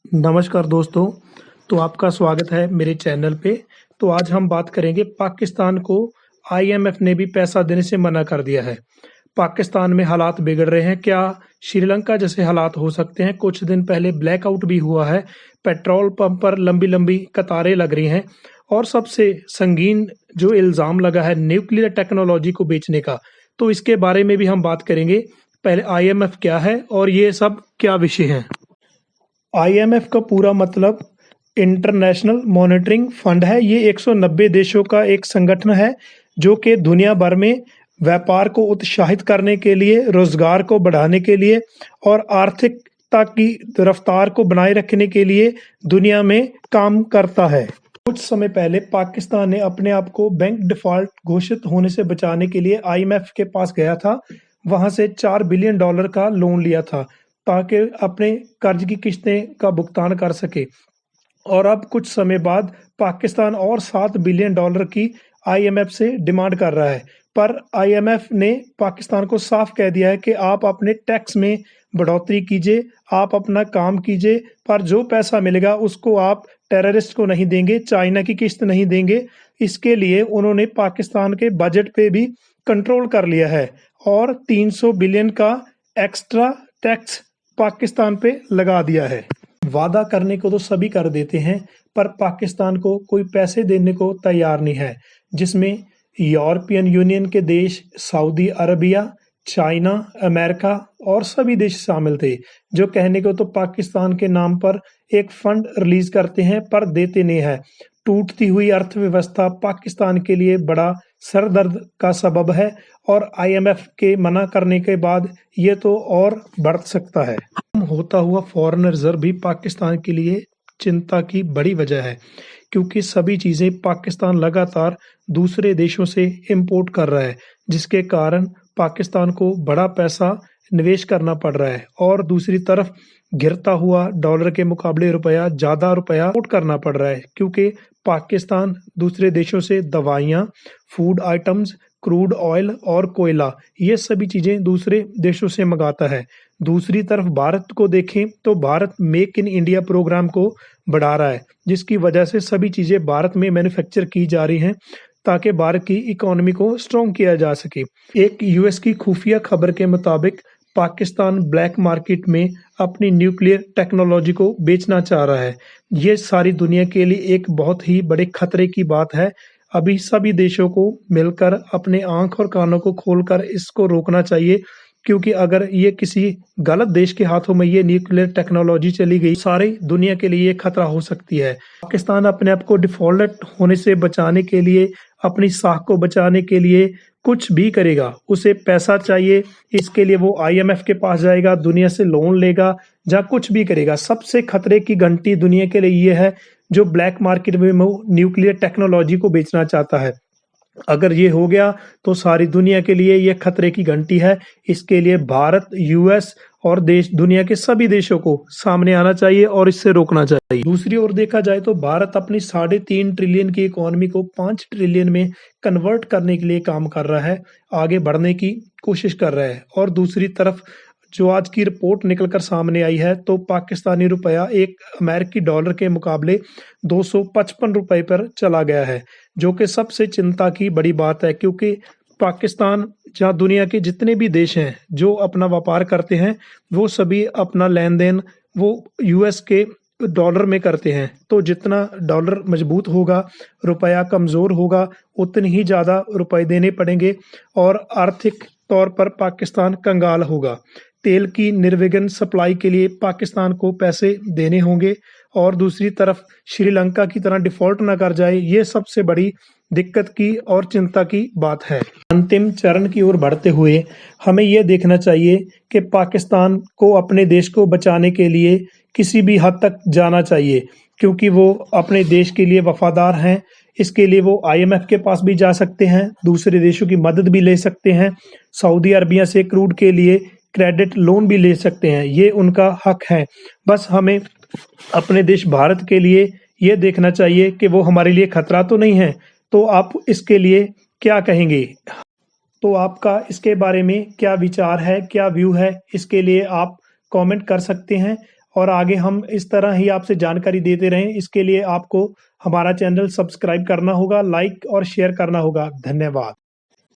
नमस्कार दोस्तों, तो आपका स्वागत है मेरे चैनल पे। तो आज हम बात करेंगे पाकिस्तान को आईएमएफ ने भी पैसा देने से मना कर दिया है। पाकिस्तान में हालात बिगड़ रहे हैं, क्या श्रीलंका जैसे हालात हो सकते हैं? कुछ दिन पहले ब्लैकआउट भी हुआ है, पेट्रोल पंप पर लंबी-लंबी कतारें लग रही हैं और सबसे संगीन जो इल्ज़ाम लगा है न्यूक्लियर टेक्नोलॉजी को बेचने का, तो इसके बारे में भी हम बात करेंगे। पहले आईएमएफ क्या है और ये सब क्या विषय हैं? आईएमएफ का पूरा मतलब इंटरनेशनल मॉनेटरिंग फंड है। ये 190 देशों का एक संगठन है जो कि दुनिया भर में व्यापार को उत्साहित करने के लिए, रोजगार को बढ़ाने के लिए और आर्थिकता की रफ्तार को बनाए रखने के लिए दुनिया में काम करता है। कुछ समय पहले पाकिस्तान ने अपने आप को बैंक डिफॉल्ट घोषित होने से बचाने के लिए आईएमएफ के पास गया था। वहां से $4 बिलियन का लोन लिया था ताकि अपने कर्ज की किस्तें का भुगतान कर सके। और अब कुछ समय बाद पाकिस्तान और $7 बिलियन की आईएमएफ से डिमांड कर रहा है। पर आईएमएफ ने पाकिस्तान को साफ कह दिया है कि आप अपने टैक्स में बढ़ोतरी कीजिए, आप अपना काम कीजिए, पर जो पैसा मिलेगा उसको आप टेररिस्ट को नहीं देंगे, चाइना की किस्त नहीं देंगे। इसके लिए उन्होंने पाकिस्तान के बजट पे भी कंट्रोल कर लिया है और 300 बिलियन का एक्स्ट्रा टैक्स पाकिस्तान पे लगा दिया है। वादा करने को तो सभी कर देते हैं, पर पाकिस्तान को कोई पैसे देने को तैयार नहीं है, जिसमें यूरोपियन यूनियन के देश, सऊदी अरबिया, चाइना, अमेरिका और सभी देश शामिल थे, जो कहने को तो पाकिस्तान के नाम पर एक फंड रिलीज करते हैं पर देते नहीं है। टूटती हुई अर्थव्यवस्था पाकिस्तान के लिए बड़ा सरदर्द का सबब है और आईएमएफ के मना करने के बाद ये तो और बढ़ सकता है। होता हुआ फॉरेन रिजर्व भी पाकिस्तान के लिए चिंता की बड़ी वजह है, क्योंकि सभी चीजें पाकिस्तान लगातार दूसरे देशों से इंपोर्ट कर रहा है, जिसके कारण पाकिस्तान को बड़ा पैसा निवेश करना पड़ रहा है और दूसरी तरफ गिरता हुआ डॉलर के मुकाबले ज्यादा रुपया इंपोर्ट करना पड़ रहा है, क्योंकि पाकिस्तान दूसरे देशों से दवाइयाँ, फूड आइटम्स, क्रूड ऑयल और कोयला, ये सभी चीजें दूसरे देशों से मंगाता है। दूसरी तरफ भारत को देखें तो Bharat make in India program को बढ़ा रहा है, जिसकी वजह से सभी चीजें भारत में मैन्युफैक्चर की जा रही हैं ताकि भारत की इकोनॉमी को स्ट्रॉन्ग किया जा सके। एक यूएस की खुफिया खबर के मुताबिक पाकिस्तान ब्लैक मार्केट में अपनी न्यूक्लियर टेक्नोलॉजी को बेचना चाह रहा है। ये सारी दुनिया के लिए एक बहुत ही बड़े खतरे की बात है। अभी सभी देशों को मिलकर अपने आंख और कानों को खोलकर इसको रोकना चाहिए, क्योंकि अगर ये किसी गलत देश के हाथों में ये न्यूक्लियर टेक्नोलॉजी चली गई, सारी दुनिया के लिए ये खतरा हो सकती है। पाकिस्तान अपने आप को डिफॉल्ट होने से बचाने के लिए, अपनी साख को बचाने के लिए कुछ भी करेगा। उसे पैसा चाहिए, इसके लिए वो आईएमएफ के पास जाएगा, दुनिया से लोन लेगा, जहाँ कुछ भी करेगा। सबसे खतरे की घंटी दुनिया के लिए ये है जो ब्लैक मार्केट में वो न्यूक्लियर टेक्नोलॉजी को बेचना चाहता है। अगर ये हो गया तो सारी दुनिया के लिए ये खतरे की घंटी है। इसके लिए भारत, यूएस और देश, दुनिया के सभी देशों को सामने आना चाहिए और इससे रोकना चाहिए। दूसरी ओर देखा जाए तो भारत अपनी 3.5 ट्रिलियन की इकोनॉमी को 5 ट्रिलियन में कन्वर्ट करने के लिए काम कर रहा है, आगे बढ़ने की कोशिश कर रहा है। और दूसरी तरफ जो आज की रिपोर्ट निकलकर सामने आई है, तो पाकिस्तानी रुपया एक अमेरिकी डॉलर के मुकाबले 255 रुपए पर चला गया है, जो कि सबसे चिंता की बड़ी बात है, क्योंकि पाकिस्तान, जहाँ दुनिया के जितने भी देश हैं जो अपना व्यापार करते हैं, वो सभी अपना लेन देन वो यूएस के डॉलर में करते हैं। तो जितना डॉलर मजबूत होगा, रुपया कमज़ोर होगा, उतने ही ज़्यादा रुपए देने पड़ेंगे और आर्थिक तौर पर पाकिस्तान कंगाल होगा। तेल की निर्विघ्न सप्लाई के लिए पाकिस्तान को पैसे देने होंगे और दूसरी तरफ श्रीलंका की तरह डिफॉल्ट ना कर जाए, ये सबसे बड़ी दिक्कत की और चिंता की बात है। अंतिम चरण की ओर बढ़ते हुए हमें यह देखना चाहिए कि पाकिस्तान को अपने देश को बचाने के लिए किसी भी हद तक जाना चाहिए, क्योंकि वो अपने देश के लिए वफादार हैं। इसके लिए वो आईएमएफ के पास भी जा सकते हैं, दूसरे देशों की मदद भी ले सकते हैं, सऊदी अरबिया से क्रूड के लिए क्रेडिट लोन भी ले सकते हैं, ये उनका हक है। बस हमें अपने देश भारत के लिए ये देखना चाहिए कि वो हमारे लिए खतरा तो नहीं है। तो आप इसके लिए क्या कहेंगे? तो आपका इसके बारे में क्या विचार है, क्या व्यू है, इसके लिए आप कमेंट कर सकते हैं और आगे हम इस तरह ही आपसे जानकारी देते रहें। इसके लिए आपको हमारा चैनल सब्सक्राइब करना होगा, लाइक और शेयर करना होगा। धन्यवाद।